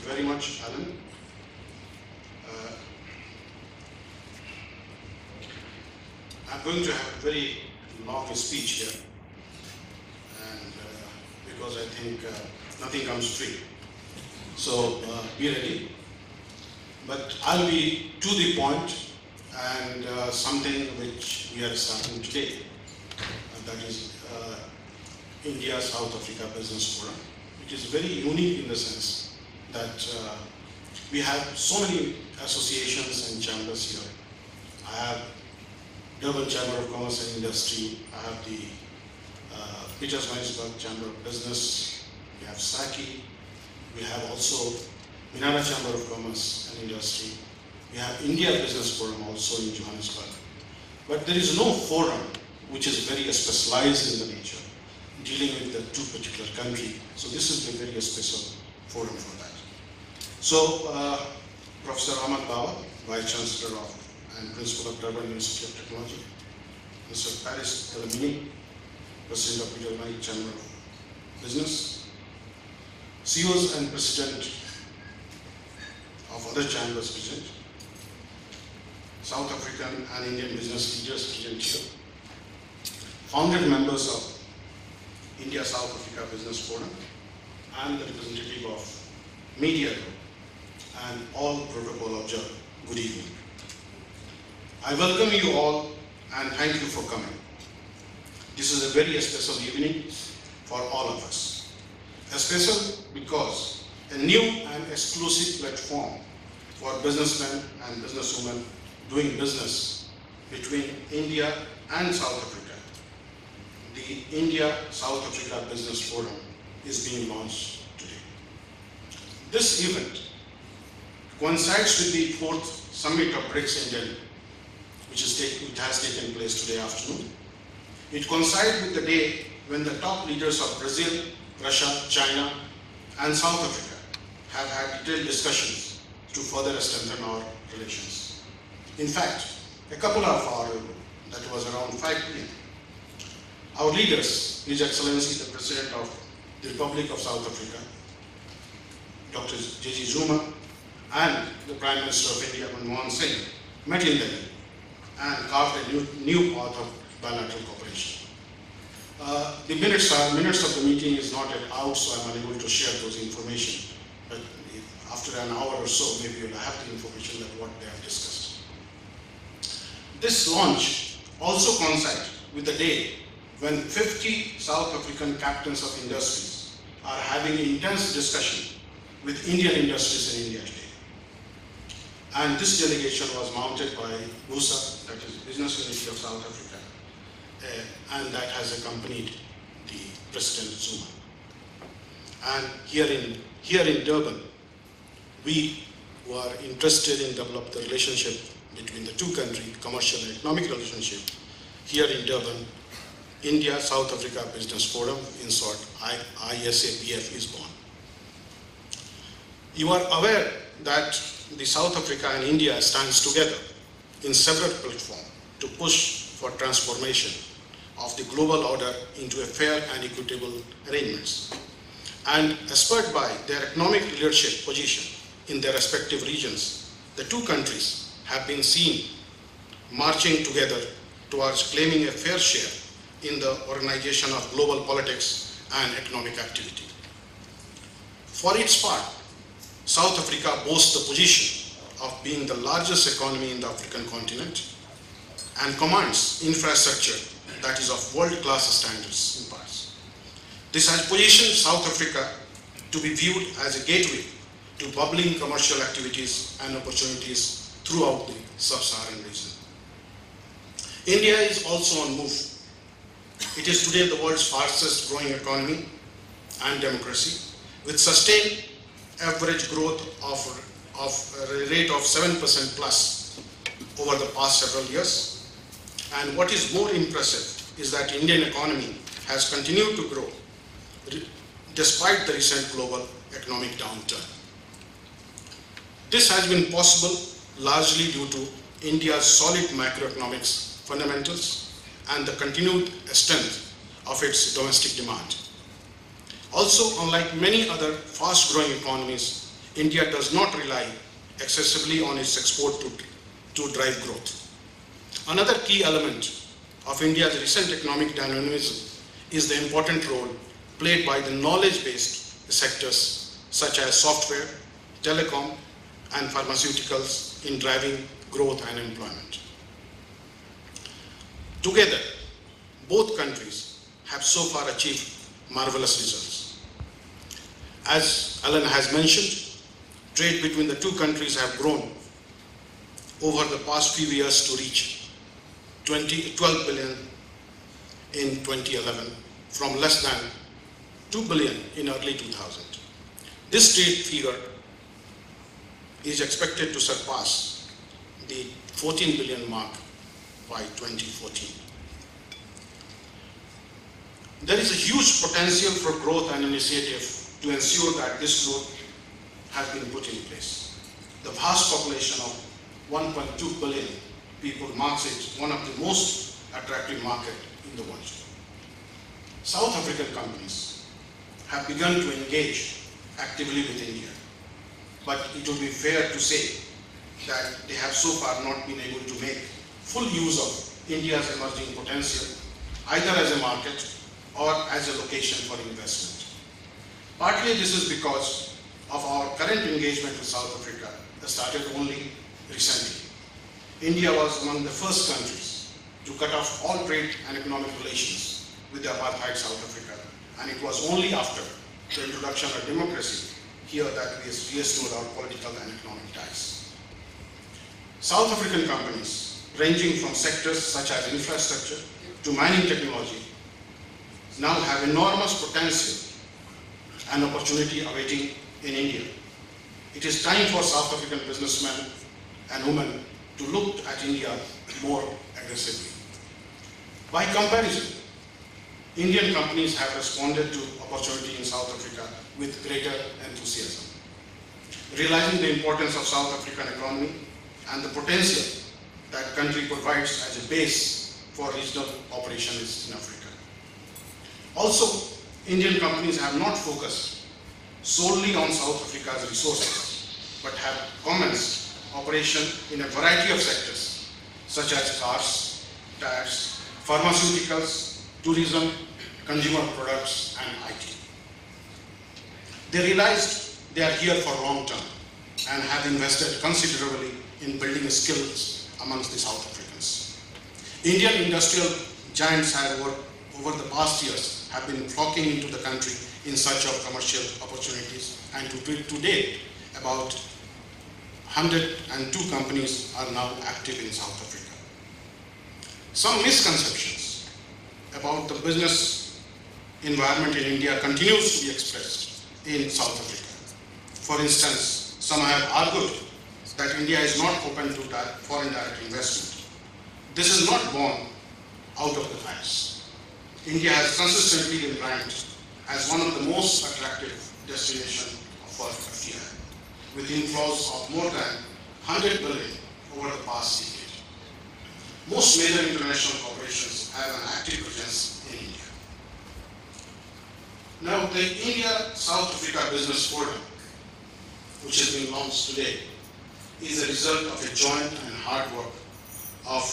very much, Alan. I'm going to have a very long speech here, and because I think nothing comes free. So be ready. But I'll be to the point, and something which we are starting today, that is India-South Africa Business Forum, which is very unique in the sense that we have so many associations and chambers here. I have Durban Chamber of Commerce and Industry, I have the Pietermaritzburg Chamber of Business, we have SACI, we have also Minara Chamber of Commerce and Industry, we have India Business Forum also in Johannesburg. But there is no forum which is very specialized in the nature, dealing with the two particular countries. So this is a very special forum for that. So Professor Ahmad Bawa, Vice Chancellor of and Principal of Durban University of Technology, Mr. Paris Telemini, President of Pietermaritzburg Chamber of Business, CEOs and President of other chambers present, South African and Indian business leaders present here, founded members of India-South Africa Business Forum, and the representative of media group, and all protocol observed. Good evening. I welcome you all and thank you for coming. This is a very special evening for all of us. A special because a new and exclusive platform for businessmen and businesswomen doing business between India and South Africa. The India-South Africa Business Forum is being launched today. This event coincides with the 4th Summit of BRICS in Delhi, which has taken place today afternoon. It coincides with the day when the top leaders of Brazil, Russia, China, and South Africa have had detailed discussions to further strengthen our relations. In fact, a couple of hours ago, that was around 5 p.m., our leaders, His Excellency the President of the Republic of South Africa, Dr. J.G. Zuma, and the Prime Minister of India, Manmohan Singh, met in Delhi and carved a new path of bilateral cooperation. The minutes of the meeting is not yet out, so I'm unable to share those information. But after an hour or so, maybe you'll have the information that what they have discussed. This launch also coincides with the day when 50 South African captains of industries are having intense discussion with Indian industries in India today. And this delegation was mounted by BUSA, that is Business Unity of South Africa, and that has accompanied the President Zuma. And here in Durban, we were interested in develop the relationship between the two countries, commercial and economic relationship. Here in Durban, India-South Africa Business Forum, in short, ISABF, is born. You are aware that the South Africa and India stands together in several platforms to push for transformation of the global order into a fair and equitable arrangements. And spurred by their economic leadership position in their respective regions, the two countries have been seen marching together towards claiming a fair share in the organization of global politics and economic activity. For its part, South Africa boasts the position of being the largest economy in the African continent and commands infrastructure that is of world-class standards in parts. This has positioned South Africa to be viewed as a gateway to bubbling commercial activities and opportunities throughout the sub-Saharan region. India is also on move. It is today the world's fastest growing economy and democracy, with sustained average growth of a rate of 7% plus over the past several years. And what is more impressive is that Indian economy has continued to grow despite the recent global economic downturn. This has been possible largely due to India's solid macroeconomics fundamentals and the continued strength of its domestic demand. Also, unlike many other fast-growing economies, India does not rely excessively on its export to drive growth. Another key element of India's recent economic dynamism is the important role played by the knowledge-based sectors such as software, telecom, and pharmaceuticals in driving growth and employment. Together, both countries have so far achieved marvelous results. As Alan has mentioned, trade between the two countries have grown over the past few years to reach 12 billion in 2011 from less than 2 billion in early 2000. This trade figure is expected to surpass the 14 billion mark by 2014. There is a huge potential for growth and initiative to ensure that this growth has been put in place. The vast population of 1.2 billion people marks it one of the most attractive markets in the world. South African companies have begun to engage actively with India, but it would be fair to say that they have so far not been able to make full use of India's emerging potential, either as a market or as a location for investment. Partly this is because of our current engagement with South Africa that started only recently. India was among the first countries to cut off all trade and economic relations with the apartheid South Africa, and it was only after the introduction of democracy here that we restored our political and economic ties. South African companies, ranging from sectors such as infrastructure to mining technology, now have enormous potential and opportunity awaiting in India. It is time for South African businessmen and women to look at India more aggressively. By comparison, Indian companies have responded to opportunity in South Africa with greater enthusiasm, realizing the importance of South African economy and the potential that country provides as a base for regional operations in Africa. Also, Indian companies have not focused solely on South Africa's resources, but have commenced operation in a variety of sectors, such as cars, tires, pharmaceuticals, tourism, consumer products, and IT. They realized they are here for long term and have invested considerably in building skills amongst the South Africans. Indian industrial giants have over the past years have been flocking into the country in search of commercial opportunities, and to date, about 102 companies are now active in South Africa. Some misconceptions about the business environment in India continues to be expressed in South Africa. For instance, some have argued that India is not open to foreign direct investment. This is not born out of the facts. India has consistently been ranked as one of the most attractive destinations for FDI, with inflows of more than 100 billion over the past decade. Most major international corporations have an active presence in India. Now, the India-South Africa Business Forum, which has been launched today, is a result of a joint and hard work of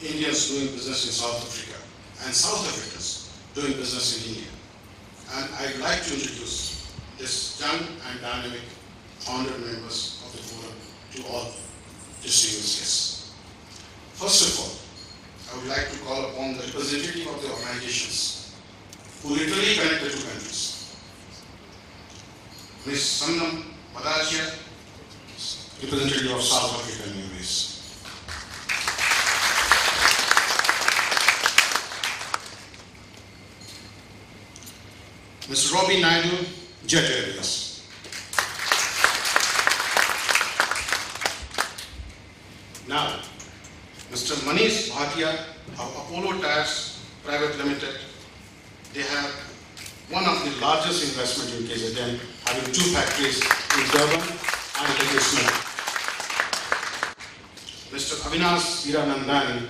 Indians doing business in South Africa and South Africans doing business in India. And I'd like to introduce this young and dynamic founder members of the forum to all distinguished guests. First of all, I would like to call upon the representative of the organizations who literally connect the two countries. Ms. Samnam Madachia, representative of South African Airways. Ms. Robbie Naidu, Jet Airways. Now, Mr. Manish Bhatia of Apollo Tyres Private Limited. They have one of the largest investment in KZN, having 2 factories in Durban and Ladysmith. Mr. Avinash Hiranandani,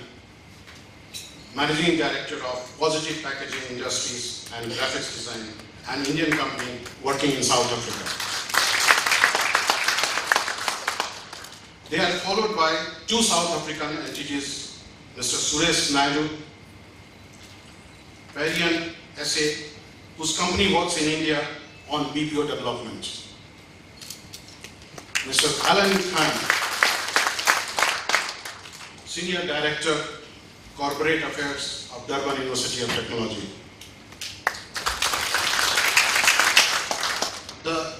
Managing Director of Positive Packaging Industries and Graphics Design, an Indian company working in South Africa. They are followed by two South African entities, Mr. Suresh Naidu, Varian SA, whose company works in India on BPO development. Mr. Alan Khan, Senior Director, Corporate Affairs of Durban University of Technology. The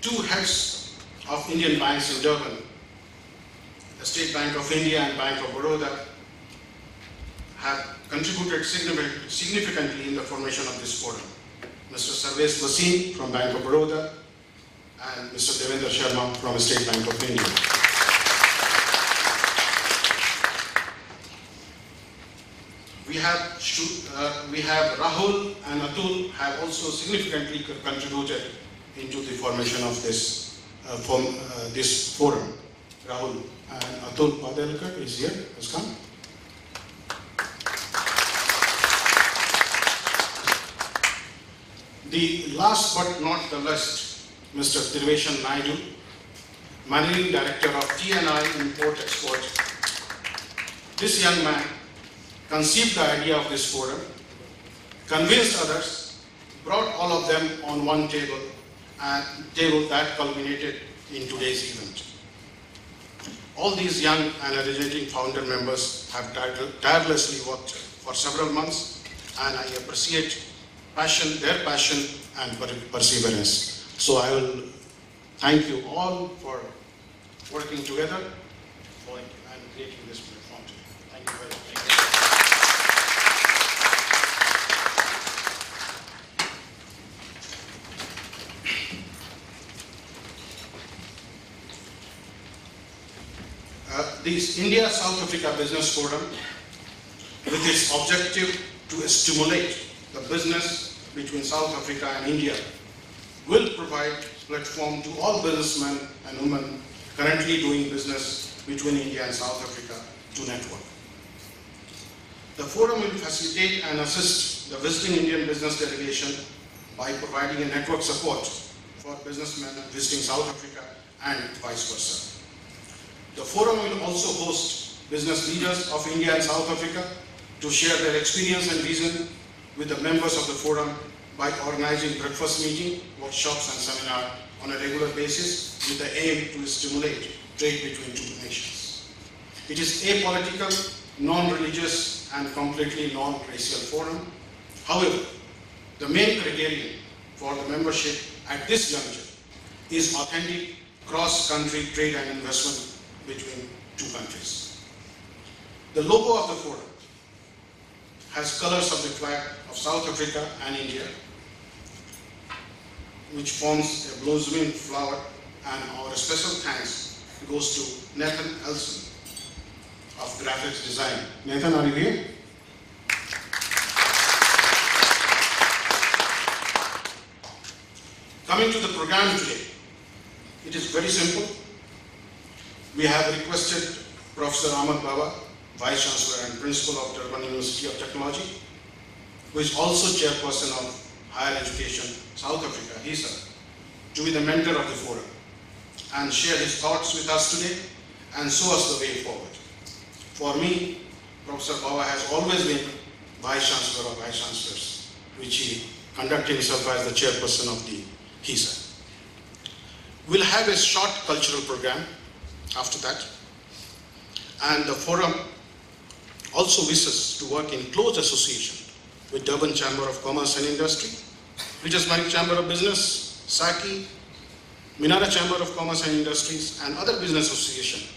two heads of Indian banks in Durban, the State Bank of India and Bank of Baroda, have contributed significantly in the formation of this forum. Mr. Sarvesh Vasim from Bank of Baroda and Mr. Devendra Sharma from State Bank of India. We have Rahul and Atul have also significantly contributed into the formation of this forum. Rahul and Atul Padelkar is here, has come. The last but not the least, Mr. Tirveshan Naidu, Managing Director of TNI Import Export. This young man conceived the idea of this forum, convinced others, brought all of them on one table, and table that culminated in today's event. All these young and originating founder members have tirelessly worked for several months, and I appreciate their passion and perseverance. So I will thank you all for working together and creating this platform today. Thank you very much. This India-South Africa Business Forum, with its objective to stimulate the business between South Africa and India, will provide platform to all businessmen and women currently doing business between India and South Africa to network. The forum will facilitate and assist the visiting Indian business delegation by providing a network support for businessmen visiting South Africa and vice versa. The forum will also host business leaders of India and South Africa to share their experience and vision with the members of the forum by organizing breakfast meeting, workshops and seminar on a regular basis with the aim to stimulate trade between two nations. It is apolitical, non-religious and completely non-racial forum. However, the main criterion for the membership at this juncture is authentic cross-country trade and investment between two countries. The logo of the forum has colors of the flag of South Africa and India, which forms a blossoming flower, and our special thanks goes to Nathan Elson of graphics design. Nathan, are you here? Coming to the program today, it is very simple. We have requested Professor Ahmed Baba, Vice Chancellor and Principal of Durban University of Technology, who is also Chairperson of Higher Education South Africa, HISA, to be the mentor of the forum and share his thoughts with us today and show us the way forward. For me, Professor Baba has always been Vice Chancellor of Vice Chancellors, which he conducted himself as the Chairperson of the HISA. We'll have a short cultural program after that, and the forum also wishes to work in close association with Durban Chamber of Commerce and Industry, Pietersburg Chamber of Business, SACI, Minara Chamber of Commerce and Industries, and other business associations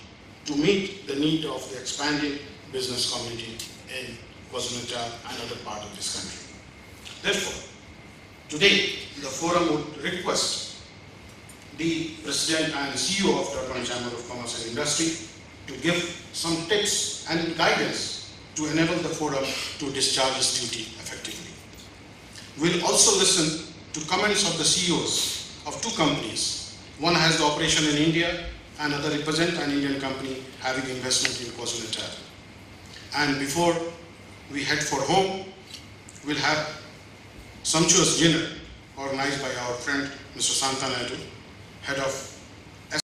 to meet the need of the expanding business community in KwaZulu-Natal and other parts of this country. Therefore, today the forum would request the President and CEO of Durban Chamber of Commerce and Industry to give some tips and guidance to enable the forum to discharge its duty effectively. We'll also listen to comments of the CEOs of two companies. One has the operation in India and other represent an Indian company having investment in KwaZulu-Natal. And before we head for home, we'll have sumptuous dinner organized by our friend Mr. Santa Naidu, Head of